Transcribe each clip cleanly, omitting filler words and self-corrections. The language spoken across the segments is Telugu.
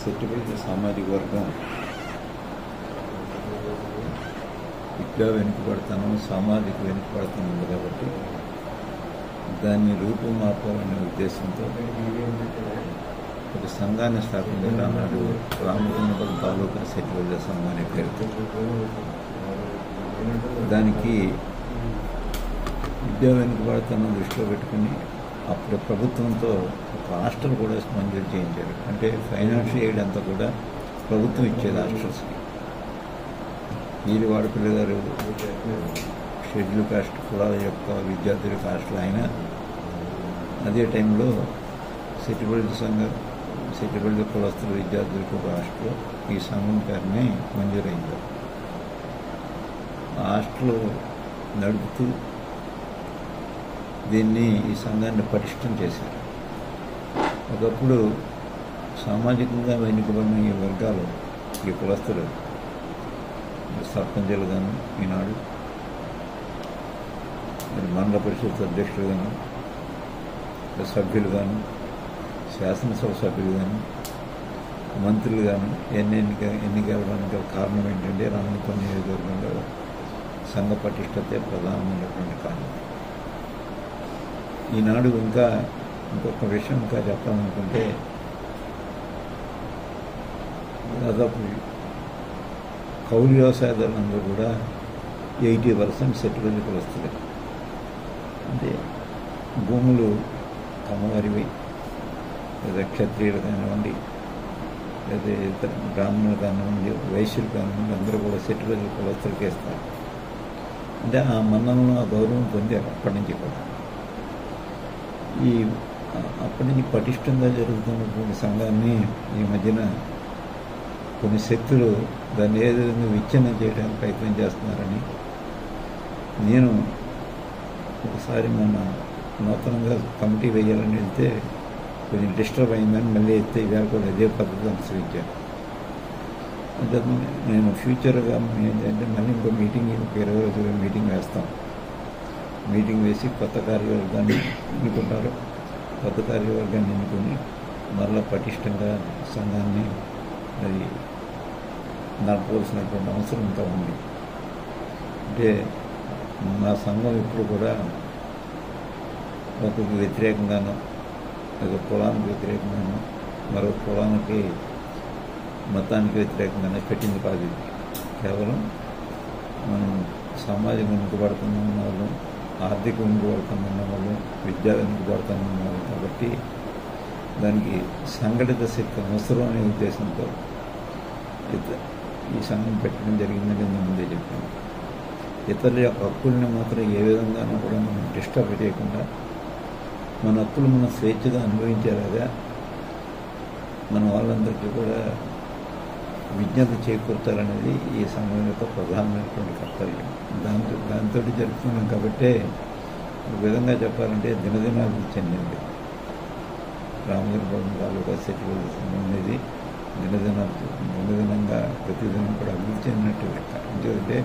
సెట్టిపల్లి సామాజిక వర్గం విద్యా వెనుకబడతాను, సామాజిక వెనుకబడతాను ఉంది కాబట్టి దాన్ని రూపుమాపాలనే ఉద్దేశంతో ఒక సంఘాన్ని స్థాపించారు. ఆనాడు రామగుండపల్లి తాలూకా సెట్టిపల్లి సంఘం అనే పేరుతో. దానికి విద్యా వెనుకబడతాను దృష్టిలో పెట్టుకుని అప్పుడు ప్రభుత్వంతో ఒక హాస్టల్ కూడా మంజూరు చేయించారు. అంటే ఫైనాన్షియల్ ఎయిడ్ అంతా కూడా ప్రభుత్వం ఇచ్చేది హాస్టల్స్కి. వీరి వాడపల్లి గారు షెడ్యూల్ కాస్ట్ కులాల యొక్క విద్యార్థులకు హాస్టల్ అయినా అదే టైంలో సెట్టిపల్లి కులస్తుల విద్యార్థులకు ఒక హాస్టల్ ఈ సంఘం పేరునే మంజూరైంది. ఆ హాస్టల్ నడుపుతూ దీన్ని ఈ సంఘాన్ని పటిష్టం చేశారు. ఒకప్పుడు సామాజికంగా వెనుకబడిన ఈ వర్గాలు, ఈ కులస్తులు సర్పంచులు గాను, ఈనాడు మండల పరిషత్ అధ్యక్షులు గాను, సభ్యులు గాను, శాసనసభ సభ్యులు గాను, మంత్రులు గాను ఎన్నికవడానికి కారణం ఏంటంటే రామగుండం నియోజకవర్గంలో సంఘ పటిష్టతే ప్రధానమైనటువంటి కారణం. ఈనాడు ఇంకొక విషయం చెప్పాలనుకుంటే దాదాపు కౌలు వ్యవసాయదారులందరూ కూడా 80% సెట్టిపల్లి కులస్తులే. అంటే భూములు కమ్మవారివి, లేదా క్షత్రియులు కానివ్వండి, లేదా ఇతర బ్రాహ్మణులు కానివ్వండి, వైశ్యులు కానివ్వండి, అందరూ కూడా సెట్టిపల్లి కులస్తులకి ఇస్తారు. అంటే ఆ మన్ననలో ఆ గౌరవం పొందారు అప్పటి నుంచి కూడా. అప్పటి నుంచి పటిష్టంగా జరుగుతున్నటువంటి సంఘాన్ని ఈ మధ్యన కొన్ని శక్తులు దాన్ని ఏ విధంగా విచ్ఛిన్నం చేయడానికి ప్రయత్నం చేస్తున్నారని నేను ఒకసారి మొన్న నూతనంగా కమిటీ వేయాలని వెళ్తే కొంచెం డిస్టర్బ్ అయిందని మళ్ళీ ఎత్తే ఇవాళ కూడా అదే పద్ధతి అనుసరించాను. అంటే నేను ఫ్యూచర్గా ఏంటంటే మళ్ళీ ఇంకో మీటింగ్ 20 రోజులు మీటింగ్ వేస్తాం. మీటింగ్ వేసి కొత్త కార్యవర్గాన్ని ఎన్నుకుంటారు. కొత్త కార్యవర్గాన్ని ఎన్నుకొని మరలా పటిష్టంగా సంఘాన్ని అది నడపవలసినటువంటి అవసరం ఇంకా ఉంది. అంటే మా సంఘం ఇప్పుడు కూడా ఒకరికి వ్యతిరేకంగానో, ఒక కులానికి వ్యతిరేకంగానో, మరో కులానికి మతానికి వ్యతిరేకంగానే పెట్టింది కాదు. ఇది కేవలం మనం సామాజిక వెనుకబడుతున్న వాళ్ళు, ఆర్థిక వెనుకబడుతున్న వాళ్ళు, విద్యా వెనుకబడుతున్న వాళ్ళు కాబట్టి దానికి సంఘటిత శక్తి అవసరం అనే ఉద్దేశంతో ఈ సంఘం పెట్టడం జరిగిందని నేను ముందే చెప్పాను. ఇతరుల యొక్క హక్కుల్ని మాత్రం ఏ విధంగానూ కూడా మనం డిస్టర్బ్ చేయకుండా మన హక్కులు మనం స్వేచ్ఛగా అనుభవించేలాగా మన వాళ్ళందరికీ కూడా విజ్ఞత చేకూర్చాలనేది ఈ సంఘం యొక్క ప్రధానమైనటువంటి కర్తవ్యం. దాంతో జరుపుతున్నాం కాబట్టి ఒక విధంగా చెప్పాలంటే దినదినాభివృద్ధి చెందింది రామగుండం తాలూకా సెట్టిపల్లి సంఘం అనేది. దినదినంగా ప్రతిదినం కూడా అభివృద్ధి చెందినట్టు లెక్క. ఎందుకంటే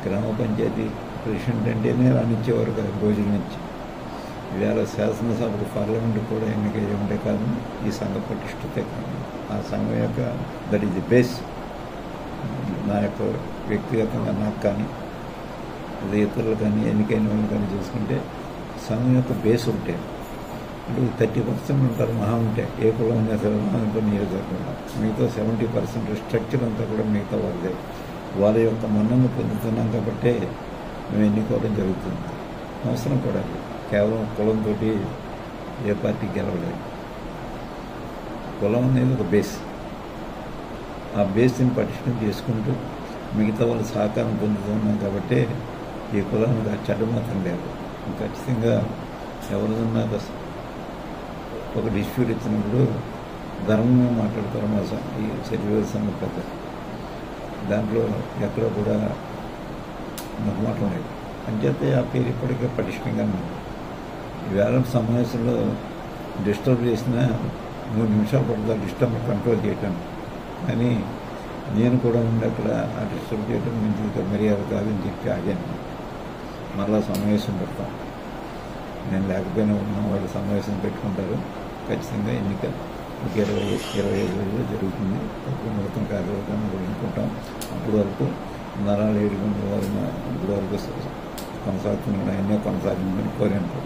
గ్రామ పంచాయతీ ప్రెసిడెంట్ అంటేనే రానిచ్చేవారు కదా రోజుల నుంచి. ఇవాళ శాసనసభకు పార్లమెంటు కూడా ఎన్నికయ్యే ఉండే కాదు ఈ సంఘ పటిష్టతే కాదు. ఆ సంఘం యొక్క దట్ ఈజ్ ది బేస్. నా యొక్క వ్యక్తిగతంగా నాకు కానీ లేదా ఇతరులు కానీ ఎన్నికైన వాళ్ళు కానీ చూసుకుంటే సంఘం యొక్క బేస్ ఉంటే అంటే 30% ఉంటారు మహా ఉంటే ఏ కులం ఉన్నా సరే అనుకుని నియోజకవర్గంలో. మిగతా 70% స్ట్రక్చర్ అంతా కూడా మిగతా వాళ్ళదే. వాళ్ళ యొక్క మన్నను పొందుతున్నాం కాబట్టి మేము ఎన్నుకోవడం జరుగుతుంది. అవసరం కూడా కేవలం కులంతో ఏ పార్టీ గెలవలేదు. కులం అనేది ఒక బేస్. ఆ బేస్ని పటిష్టం చేసుకుంటూ మిగతా వాళ్ళు సహకారం పొందుతున్నాం కాబట్టి ఈ కులానికి ఆ చెడ్డ మాత్రం లేదు. ఖచ్చితంగా ఎవరిదన్నా ఒక డిస్ప్యూట్ ఇచ్చినప్పుడు ధర్మంగా మాట్లాడతారు మా ఈ సెట్టిపల్లి సంఘ పెద్ద. దాంట్లో ఎక్కడో కూడా మొహమాటం లేదు. అంచేతే ఆ పేరు ఇప్పటికే పటిష్టంగా ఉంది. ఈవేళ సమావేశంలో డిస్టర్బ్ చేసినా 3 నిమిషాలు పడుతుంది డిస్టర్బ్ కంట్రోల్ చేయటం. కానీ నేను కూడా ఉండి అక్కడ ఆ డిస్టర్బ్ చేయడం మంచిది మర్యాద కాదని చెప్పి ఆగాను. మరలా సమావేశం పెడతాం. నేను లేకపోయినా ఉన్న వాళ్ళు సమావేశం పెట్టుకుంటారు. ఖచ్చితంగా ఎన్నిక ఒక 25 రోజుల్లో జరుగుతుంది. అప్పుడు నూతన కార్యవర్గాన్ని కూడా అనుకుంటాం. అప్పటి వరకు నరాలు ఏడుగుండు వారిన ఇప్పటి వరకు కొనసాగుతున్నాడు, ఆయనే కొనసాగిందని కోరాను.